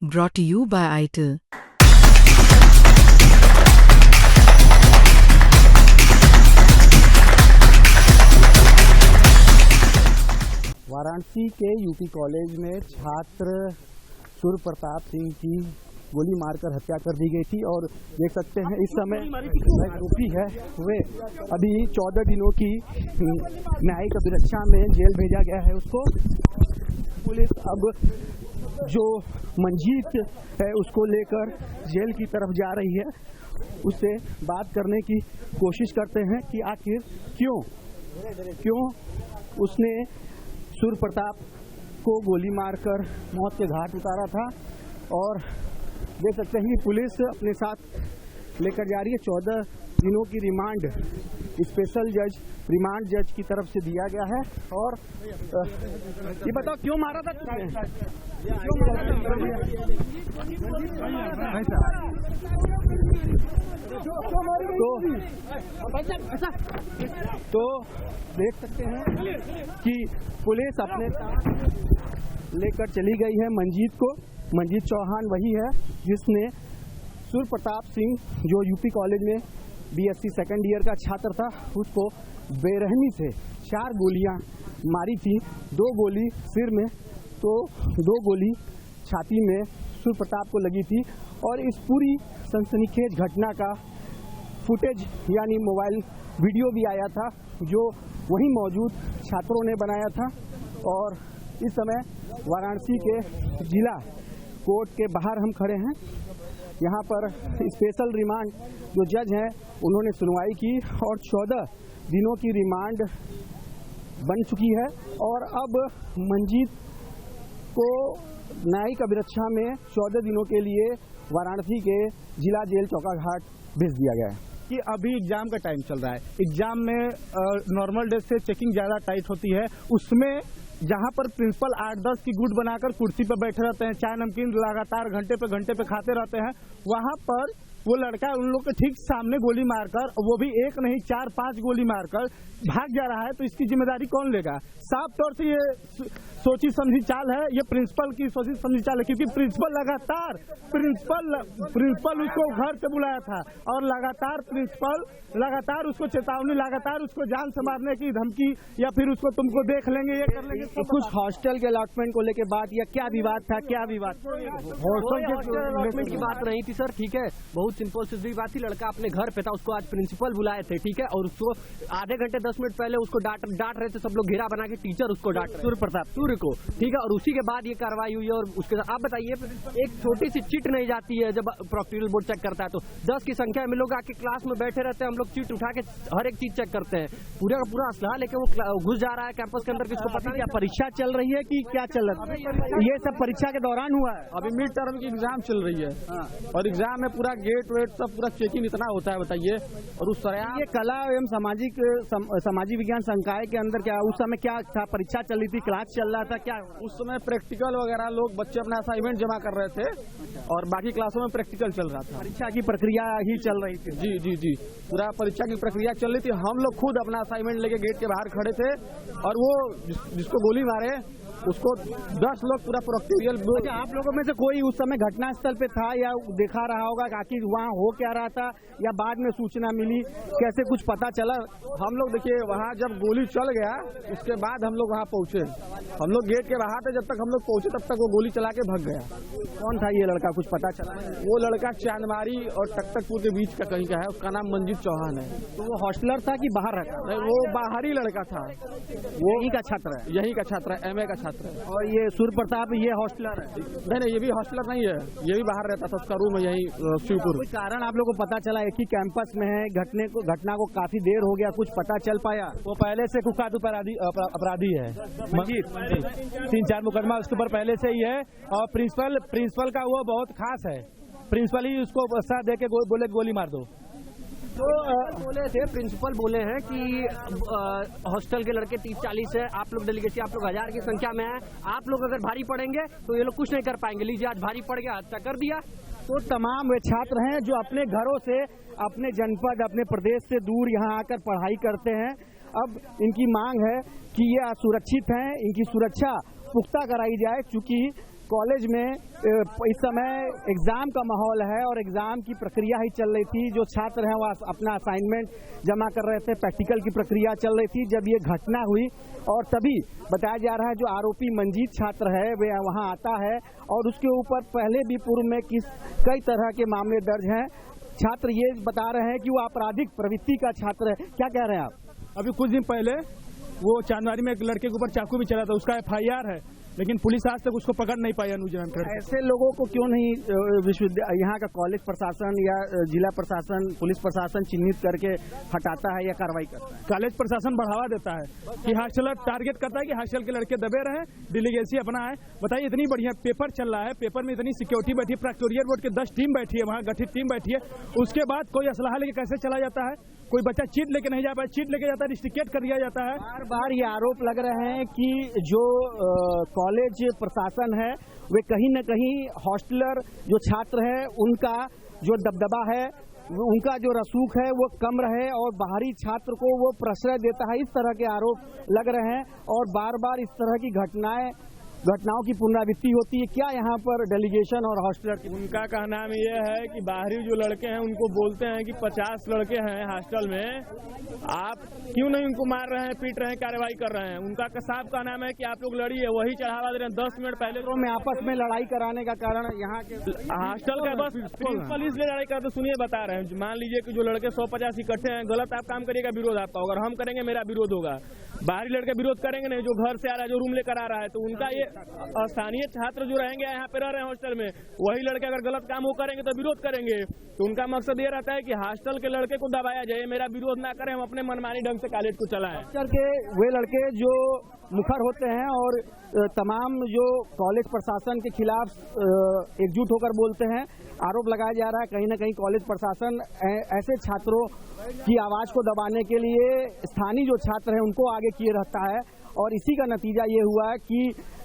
Brought to you by ITIL. Varanasi के UP college में छात्र सूर्य प्रताप सिंह की गोली मारकर हत्या कर दी गई थी और देख सकते हैं इस समय आरोपी है वे अभी 14 दिनों की न्यायिक अभिरक्षा में जेल भेजा गया है। उसको पुलिस अब जो मंजीत है उसको लेकर जेल की तरफ जा रही है। उससे बात करने की कोशिश करते हैं कि आखिर क्यों उसने सूर्य प्रताप को गोली मारकर मौत के घाट उतारा था। और देख सकते हैं कि पुलिस अपने साथ लेकर जा रही है। 14 दिनों की रिमांड स्पेशल रिमांड जज की तरफ से दिया गया है। और ये बताओ क्यों मारा था तुमने? तो देख सकते हैं कि पुलिस अपने साथ लेकर चली गई है मंजीत को। मंजीत चौहान वही है जिसने सूर्य प्रताप सिंह जो यूपी कॉलेज में बीएससी सेकेंड ईयर का छात्र था उसको बेरहमी से 4 गोलियां मारी थी। 2 गोली सिर में तो 2 गोली छाती में सूर्य प्रताप को लगी थी। और इस पूरी सनसनीखेज घटना का फुटेज यानी मोबाइल वीडियो भी आया था जो वहीं मौजूद छात्रों ने बनाया था। और इस समय वाराणसी के जिला कोर्ट के बाहर हम खड़े हैं। यहाँ पर स्पेशल रिमांड जो जज हैं उन्होंने सुनवाई की और 14 दिनों की रिमांड बन चुकी है। और अब मंजीत को न्यायिक अभिरक्षा में 14 दिनों के लिए वाराणसी के जिला जेल चौकाघाट भेज दिया गया है। कि अभी एग्जाम का टाइम चल रहा है। एग्जाम में नॉर्मल डे से चेकिंग ज्यादा टाइट होती है। उसमें जहां पर प्रिंसिपल 8-10 की गुट बनाकर कुर्सी पर बैठे रहते हैं, चाय नमकीन लगातार घंटे पे खाते रहते हैं, वहां पर वो लड़का उन लोग के ठीक सामने गोली मारकर, वो भी एक नहीं 4-5 गोली मारकर भाग जा रहा है। तो इसकी जिम्मेदारी कौन लेगा? साफ तौर से ये सोची समझी चाल है, ये प्रिंसिपल की सोची समझी चाल है। क्योंकि प्रिंसिपल उसको घर से बुलाया था और लगातार उसको चेतावनी, लगातार उसको जान से मारने की धमकी या फिर उसको तुमको देख लेंगे, ये कर लेंगे। कुछ हॉस्टल के अलॉटमेंट को लेकर बात या क्या विवाद था? क्या विवाद? हॉस्टल के अलॉटमेंट की बात नहीं थी सर, ठीक है, बहुत सिंपल सीधी बात थी। लड़का अपने घर पे था, उसको आज प्रिंसिपल बुलाए थे, ठीक है, और उसको आधे घंटे 10 मिनट पहले उसको डांट रहे थे सब लोग, घेरा बना के टीचर उसको डांट रहे, सूर्य प्रताप को, ठीक है। और उसी के बाद ये कार्रवाई हुई है। और उसके साथ आप बताइए, एक छोटी सी चिट नहीं जाती है जब प्रॉक्टोरियल बोर्ड चेक करता है तो 10 की संख्या में लोग आके क्लास में बैठे रहते हैं, हम लोग चिट उठा के हर एक चीज चेक करते हैं। पूरा का पूरा असलाह लेके वो घुस जा रहा है कैंपस के अंदर, किसको पता नहीं। परीक्षा चल रही है कि क्या चल रहा है? ये सब परीक्षा के दौरान हुआ है। अभी मिड टर्म की एग्जाम चल रही है और एग्जाम में पूरा गेट वेट सब पूरा चेकिंग इतना होता है, बताइए। और उस तरह ये कला एवं सामाजिक विज्ञान संकाय के अंदर क्या उस समय क्या था? परीक्षा चल रही थी, क्लास चल रहा था, क्या उस समय प्रैक्टिकल वगैरह लोग बच्चे अपना असाइनमेंट जमा कर रहे थे और बाकी क्लासों में प्रैक्टिकल चल रहा था। परीक्षा की प्रक्रिया ही चल रही थी। जी पूरा परीक्षा की प्रक्रिया चल रही थी। हम लोग खुद अपना असाइनमेंट लेके गेट के बाहर खड़े थे और वो जिसको गोली मारे उसको 10 लोग पूरा प्रॉक्टोरियल। अच्छा, आप लोगों में से कोई उस समय घटना स्थल पे था या देखा रहा होगा कि आखिर वहाँ हो क्या रहा था या बाद में सूचना मिली, कैसे कुछ पता चला? हम लोग देखिए वहाँ जब गोली चल गया उसके बाद हम लोग वहाँ पहुँचे। हम लोग गेट के बाहर थे, जब तक हम लोग पहुँचे तब तक वो गोली चला के भाग गया। कौन था ये लड़का, कुछ पता चला? वो लड़का चांदमारी और तख्तकपुर के बीच का कहीं का है, उसका नाम मंजीत चौहान है। तो वो हॉस्टलर था कि बाहर रहता? नहीं, वो बाहरी लड़का था। वो यहीं का छात्र है? यहीं का छात्र है, MA का छात्र है। और ये सूर्य प्रताप ये हॉस्टलर है? नहीं, ये भी हॉस्टलर नहीं है, ये भी बाहर रहता था, उसका रूम है यही शिवपुर। कोई कारण आप लोगों को पता चला? एक ही कैंपस में है, घटना को काफी देर हो गया, कुछ पता चल पाया? वो पहले से कुख्यात अपराधी है मंजीत, 3-4 मुकदमा उसके ऊपर पहले से ही है। और प्रिंसिपल का वो बहुत खास है, प्रिंसिपल ही उसको साथ दे के बोले गोली मार दो। तो बोले थे प्रिंसिपल बोले हैं कि हॉस्टल के लड़के 30-40 है, आप लोग डेलीगेसी, आप लोग 1000 की संख्या में है, आप लोग अगर भारी पड़ेंगे तो ये लोग कुछ नहीं कर पाएंगे। लीजिए आज भारी पड़ गया, हत्या कर दिया। तो तमाम वे छात्र हैं जो अपने घरों से, अपने जनपद, अपने प्रदेश से दूर यहाँ आकर पढ़ाई करते हैं। अब इनकी मांग है कि ये असुरक्षित हैं, इनकी सुरक्षा पुख्ता कराई जाए, चूंकि कॉलेज में इस समय एग्जाम का माहौल है और एग्जाम की प्रक्रिया ही चल रही थी। जो छात्र हैं वो अपना असाइनमेंट जमा कर रहे थे, प्रैक्टिकल की प्रक्रिया चल रही थी जब ये घटना हुई। और तभी बताया जा रहा है जो आरोपी मंजीत छात्र है वे वहां आता है और उसके ऊपर पहले भी पूर्व में कई तरह के मामले दर्ज हैं। छात्र ये बता रहे हैं कि वो आपराधिक प्रवृत्ति का छात्र है। क्या कह रहे हैं आप? अभी कुछ दिन पहले वो चांदवारी में एक लड़के के ऊपर चाकू भी चला था, उसका FIR है, लेकिन पुलिस आज तक उसको पकड़ नहीं पाई। अनुजन ऐसे लोगों को क्यों नहीं विश्वविद्यालय यहाँ का कॉलेज प्रशासन या जिला प्रशासन, पुलिस प्रशासन चिन्हित करके हटाता है या कार्रवाई करता है? कॉलेज प्रशासन बढ़ावा देता है कि हॉस्टल टारगेट करता है कि हॉस्टल के लड़के दबे रहे, डिलीगेसी अपना है। बताइए, इतनी बढ़िया पेपर चल रहा है, पेपर में इतनी सिक्योरिटी बैठी है, प्रोक्टोरियल बोर्ड की 10 टीम बैठी है, वहाँ गठित टीम बैठी है, उसके बाद कोई असलाह लेके कैसे चला जाता है? कोई बच्चा चीट लेके नहीं जा पाए, चीट लेके जाता है, रिस्ट्रिकेट कर दिया जाता है। बार बार ये आरोप लग रहे हैं कि जो कॉलेज प्रशासन है वे कहीं न कहीं हॉस्टलर जो छात्र है उनका जो दबदबा है, उनका जो रसूख है वो कम रहे और बाहरी छात्र को वो प्रश्रय देता है। इस तरह के आरोप लग रहे हैं और बार बार इस तरह की घटनाओं की पुनरावृत्ति होती है। क्या यहाँ पर डेलीगेशन और हॉस्टलर की? उनका कहना में यह है कि बाहरी जो लड़के हैं उनको बोलते हैं कि 50 लड़के हैं हॉस्टल में, आप क्यों नहीं उनको मार रहे हैं, पीट रहे हैं, कार्रवाई कर रहे हैं। उनका साफ कहना है कि आप लोग लड़िए, वही चढ़ावा दे रहे हैं। 10 मिनट पहले में आपस में लड़ाई कराने का कारण यहाँ के हॉस्टल का बस प्रिंसिपल इसलिए लड़ाई करते। सुनिए, बता रहे हैं, मान लीजिए कि जो लड़के 150 इकट्ठे हैं, गलत आप काम करिएगा, विरोध आपका होगा, और हम करेंगे मेरा विरोध होगा। बाहरी लड़के विरोध करेंगे नहीं, जो घर से आ रहा है, जो रूम लेकर आ रहा है, तो उनका ये स्थानीय छात्र जो रहेंगे यहाँ पे रह रहे हैं हॉस्टल में, वही लड़के अगर गलत काम वो करेंगे तो विरोध करेंगे। तो उनका मकसद ये रहता है कि हॉस्टल के लड़के को दबाया जाए, मेरा विरोध ना करें, हम अपने मनमानी ढंग से कॉलेज को चलाएं। के वे लड़के जो मुखर होते हैं और तमाम जो कॉलेज प्रशासन के खिलाफ एकजुट होकर बोलते हैं। आरोप लगाया जा रहा है कहीं न कहीं कॉलेज प्रशासन ऐसे छात्रों की आवाज को दबाने के लिए स्थानीय जो छात्र हैं उनको आगे किए रहता है। और इसी का नतीजा ये हुआ कि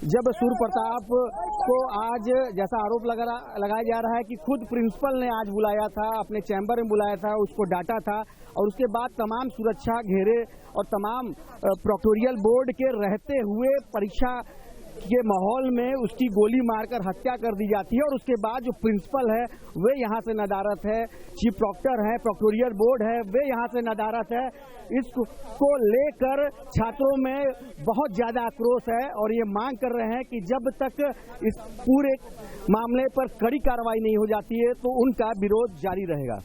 जब सूर्य प्रताप को आज जैसा आरोप लगाया जा रहा है कि खुद प्रिंसिपल ने आज बुलाया था, अपने चैम्बर में बुलाया था, उसको डांटा था और उसके बाद तमाम सुरक्षा घेरे और तमाम प्रोक्टोरियल बोर्ड के रहते हुए परीक्षा के माहौल में उसकी गोली मारकर हत्या कर दी जाती है। और उसके बाद जो प्रिंसिपल है वे यहाँ से नदारत है, चीफ प्रॉक्टर है, प्रोक्टोरियल बोर्ड है, वे यहाँ से नदारत है। इसको लेकर छात्रों में बहुत ज्यादा आक्रोश है और ये मांग कर रहे हैं कि जब तक इस पूरे मामले पर कड़ी कार्रवाई नहीं हो जाती है तो उनका विरोध जारी रहेगा।